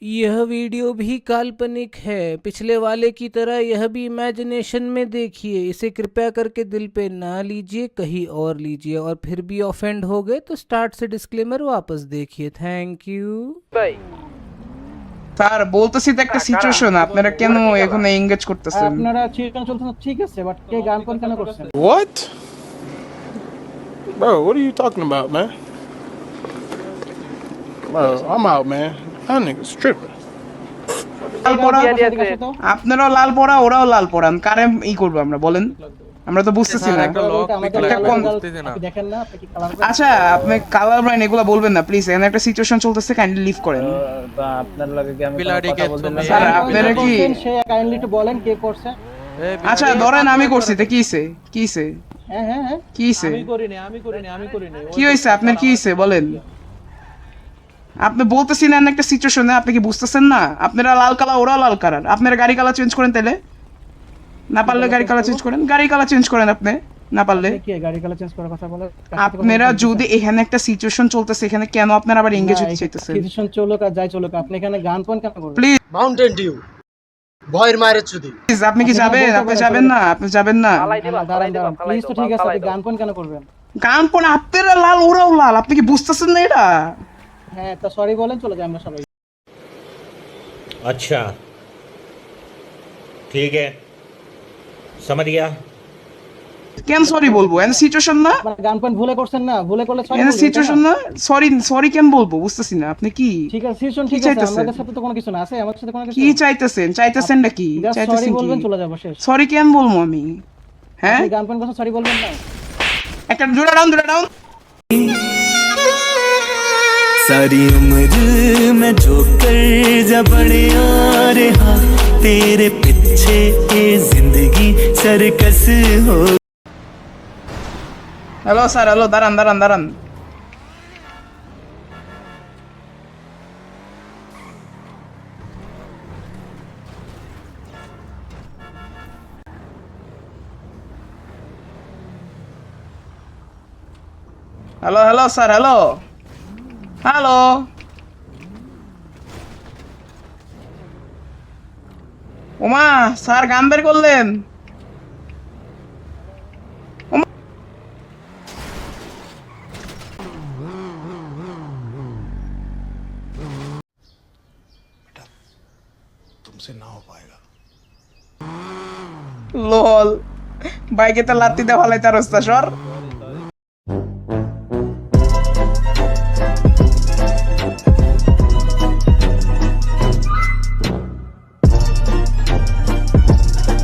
यह वीडियो भी काल्पनिक है। पिछले वाले की तरह यह भी इमेजिनेशन में देखिए। इसे कृपया करके दिल पे ना लीजिए, कहीं और लीजिए। और फिर भी ऑफेंड हो गए तो स्टार्ट से डिस्क्लेमर वापस देखिए। Thank you. ভাই স্যার বলতেছি তো একটা সিচুয়েশন, আপনারা কেন ওটা কি এখন এঙ্গেজ করতেছেন? আপনারা চিকেন চলতেছে ঠিক আছে, বাট কে গান কোন কেন করছেন? What? Bro, what are you talking about, man? Bro, I'm out, man. That nigga's tripping. লাল পরা, দিয়া দিয়েছে। আপনারাও লাল পরা, ওরাও লাল পরান, কারে ই করবো আমরা বলেন? আমরা তো বুঝতেছি না। আপনি দেখেন না আপনি কি কালার আচ্ছা, আপনি কালার ব্রাইন এগুলা বলবেন না প্লিজ। এখানে একটা সিচুয়েশন চলতেছে, কাইন্ডলি লিভ করেন। আপনার লাগে কি আমি কথা বলতে না? স্যার আপনারা কি সে কাইন্ডলি একটু বলেন কে করছে? আচ্ছা ধরেন আমি করছি, তো কি হইছে? কি হইছে? হ্যাঁ হ্যাঁ হ্যাঁ কি হইছে? আমি করিনি। কি হইছে? আপনার কি হইছে বলেন? আপনি বলতেছেন না একটা সিচুয়েশনে, আপনি কি বুঝতেছেন না? আপনারা লাল কালার, ওরাও লাল কালার। আপনারা গাড়ি কালার চেঞ্জ করেন তাইলে। না পারলে গাড়ি কালার চেঞ্জ করেন, গাড়ি কালার চেঞ্জ করেন আপনি না পারলে। কি গাড়ি কালার চেঞ্জ করার কথা বলে? আপনারা যদি এখানে একটা সিচুয়েশন চলতেছে, এখানে কেন আপনারা আবার এঙ্গেজ হতে চাইতেছেন? ডিসিশন চলুক আর যাই চলুক, আপনি এখানে গান কোন কেন করবেন? প্লিজ মাউন্টেন ডিউ ভয়ের মায়ের চুদি আপনি কি যাবেন? আপনি যাবেন না? আপনি যাবেন না? ফালাই দিবা, ফালাই দিবা, ফালাই প্লিজ তো ঠিক আছে, ফালাই আপনি দাও। গান কোন কেন করবেন? গান পন আপনারা লাল, ওরাও লাল। আপনি কি বুঝতেছেন না এটা? হ্যাঁ তা সরি বলেন, চলে যাই আমরা সবাই। अच्छा ठीक है समझ गया। কেন সরি বলবো? এন সিচুয়েশন না, আপনারা গান কোন ভুলে করছেন না, ভুলে করলে সরি এন বলবেন। সিচুয়েশন না। সরি সরি কেন বলবো বুঝতেছি না। আপনি কি ঠিক আছে, সিচুয়েশন ঠিক আছে, চাইতেছেন? আমাদের সাথে তো কোনো কিছু না আছে, আমার সাথে কোনো কিছু কি চাইতেছেন? চাইতেছেন নাকি? সরি চাইতেছেন বলবেন, কি? চলে যাবো, শেষ। সরি কেন বলবো আমি? হ্যাঁ আপনি গান কোন কথা সরি বলবেন না? একটা জোড়া ডাউন, জোড়া ডাউন। सारी उम्र मैं जो कर जा बड़े आ रहा तेरे पीछे ये जिंदगी सर्कस हो। হ্যালো স্যার, হ্যালো, দাঁড়ান দাঁড়ান দাঁড়ান। Hello hello sir, hello hello. ওমা স্যার গান বের করলেন। লল বাইকে তো লাত্তি দে ভালাই তার রাস্তা সর।